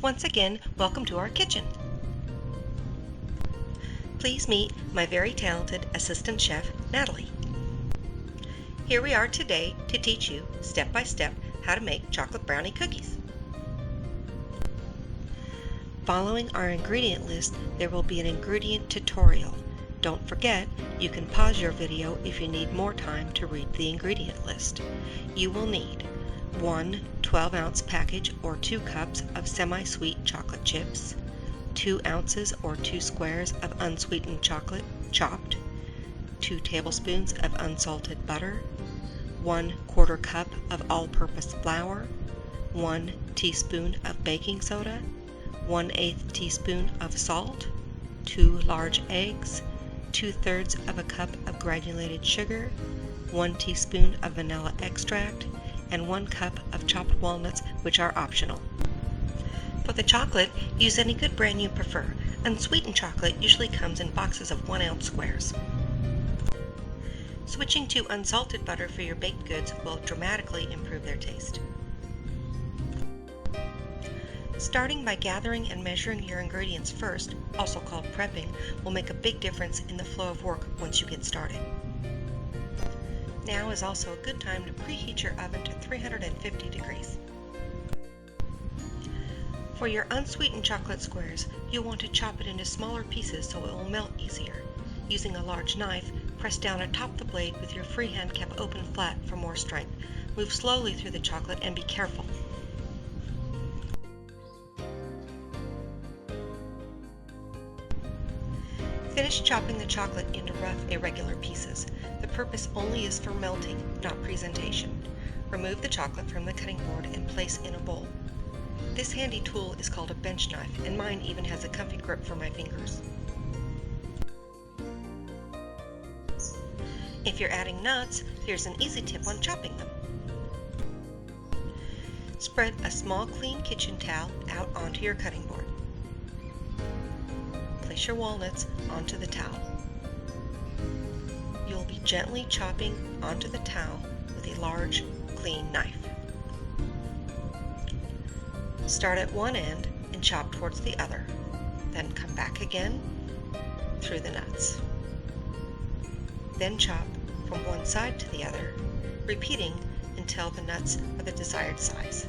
Once again, welcome to our kitchen. Please meet my very talented assistant chef, Natalie. Here we are today to teach you, step by step, how to make chocolate brownie cookies. Following our ingredient list, there will be an ingredient tutorial. Don't forget, you can pause your video if you need more time to read the ingredient list. You will need 1 12-ounce package or 2 cups of semi-sweet chocolate chips, 2 ounces or 2 squares of unsweetened chocolate chopped, 2 tablespoons of unsalted butter, 1/4 cup of all-purpose flour, 1 teaspoon of baking soda, 1/8 teaspoon of salt, 2 large eggs, 2/3 of a cup of granulated sugar, 1 teaspoon of vanilla extract, and 1 cup of chopped walnuts, which are optional. For the chocolate, use any good brand you prefer. Unsweetened chocolate usually comes in boxes of 1-ounce squares. Switching to unsalted butter for your baked goods will dramatically improve their taste. Starting by gathering and measuring your ingredients first, also called prepping, will make a big difference in the flow of work once you get started. Now is also a good time to preheat your oven to 350 degrees. For your unsweetened chocolate squares, you'll want to chop it into smaller pieces so it will melt easier. Using a large knife, press down atop the blade with your free hand kept open flat for more strength. Move slowly through the chocolate and be careful. Finish chopping the chocolate into rough, irregular pieces. The purpose only is for melting, not presentation. Remove the chocolate from the cutting board and place in a bowl. This handy tool is called a bench knife, and mine even has a comfy grip for my fingers. If you're adding nuts, here's an easy tip on chopping them. Spread a small clean kitchen towel out onto your cutting board. Place your walnuts onto the towel. You'll be gently chopping onto the towel with a large, clean knife. Start at one end and chop towards the other, then come back again through the nuts. Then chop from one side to the other, repeating until the nuts are the desired size.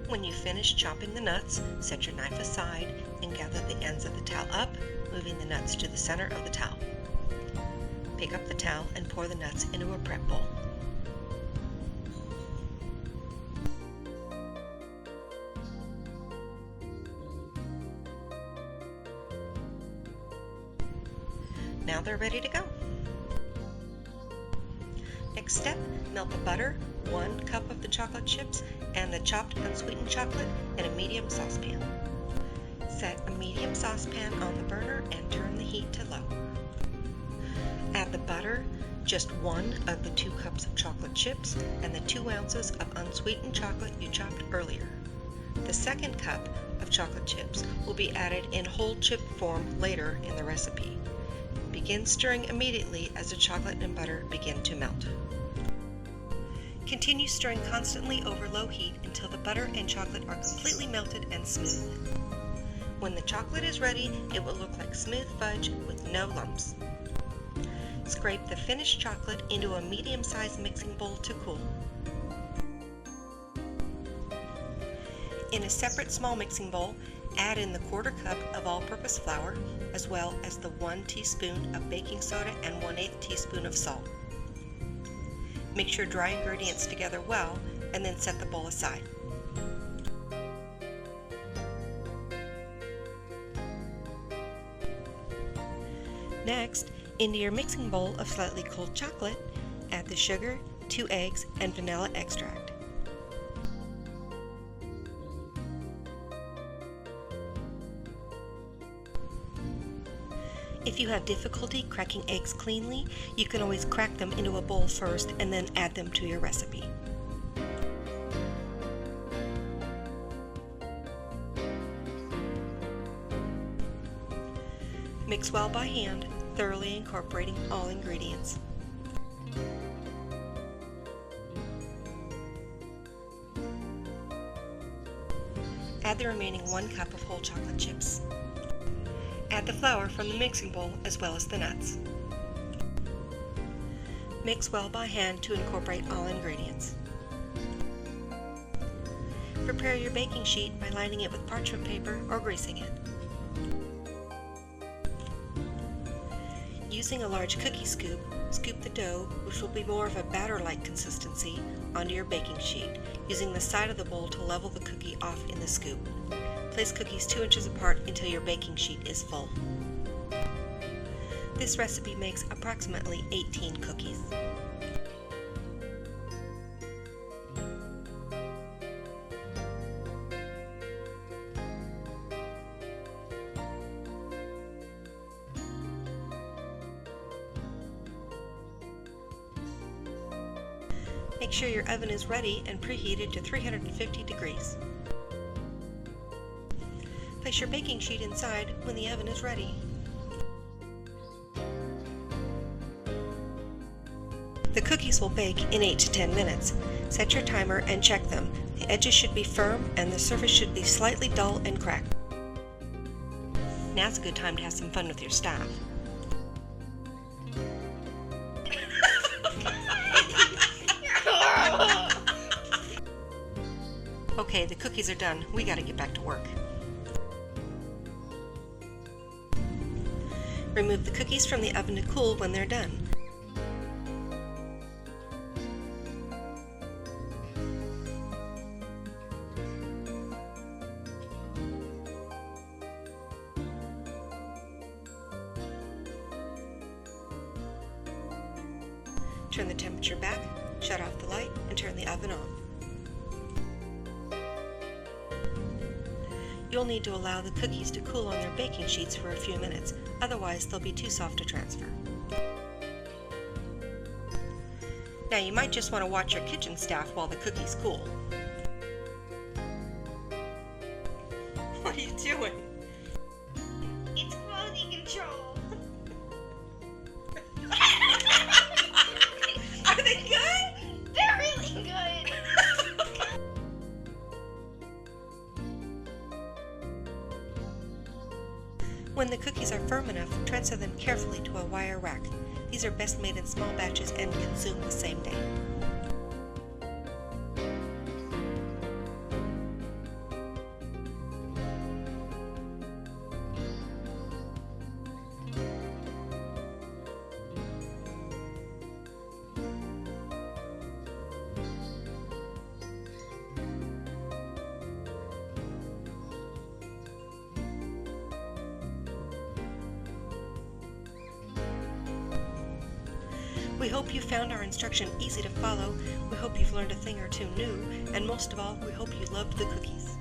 When you finish chopping the nuts, set your knife aside and gather the ends of the towel up, moving the nuts to the center of the towel. Pick up the towel and pour the nuts into a prep bowl. Now they're ready to go. Next step, melt the butter, 1 cup of the chocolate chips, and the chopped unsweetened chocolate in a medium saucepan. Set a medium saucepan on the burner and turn the heat to low. Add the butter, just 1 of the 2 cups of chocolate chips, and the 2 ounces of unsweetened chocolate you chopped earlier. The second cup of chocolate chips will be added in whole chip form later in the recipe. Begin stirring immediately as the chocolate and butter begin to melt. Continue stirring constantly over low heat until the butter and chocolate are completely melted and smooth. When the chocolate is ready, it will look like smooth fudge with no lumps. Scrape the finished chocolate into a medium-sized mixing bowl to cool. In a separate small mixing bowl, add in the 1/4 cup of all-purpose flour, as well as the 1 teaspoon of baking soda and 1/8 teaspoon of salt. Mix your dry ingredients together well, and then set the bowl aside. Next, into your mixing bowl of slightly cold chocolate, add the sugar, 2 eggs, and vanilla extract. If you have difficulty cracking eggs cleanly, you can always crack them into a bowl first and then add them to your recipe. Mix well by hand, thoroughly incorporating all ingredients. Add the remaining 1 cup of whole chocolate chips. Add the flour from the mixing bowl as well as the nuts. Mix well by hand to incorporate all ingredients. Prepare your baking sheet by lining it with parchment paper or greasing it. Using a large cookie scoop, scoop the dough, which will be more of a batter-like consistency, onto your baking sheet, using the side of the bowl to level the cookie off in the scoop. Place cookies 2 inches apart until your baking sheet is full. This recipe makes approximately 18 cookies. Make sure your oven is ready and preheated to 350 degrees. Place your baking sheet inside when the oven is ready. The cookies will bake in 8 to 10 minutes. Set your timer and check them. The edges should be firm and the surface should be slightly dull and cracked. Now's a good time to have some fun with your staff. Okay, the cookies are done. We gotta get back to work. Remove the cookies from the oven to cool when they're done. Turn the temperature back, shut off the light, and turn the oven on. You'll need to allow the cookies to cool on their baking sheets for a few minutes, otherwise they'll be too soft to transfer. Now you might just want to watch your kitchen staff while the cookies cool. What are you doing? It's quality control. Are they good? They're really good. When the cookies are firm enough, transfer them carefully to a wire rack. These are best made in small batches and consumed the same day. We hope you found our instruction easy to follow. We hope you've learned a thing or two new, and most of all, we hope you loved the cookies.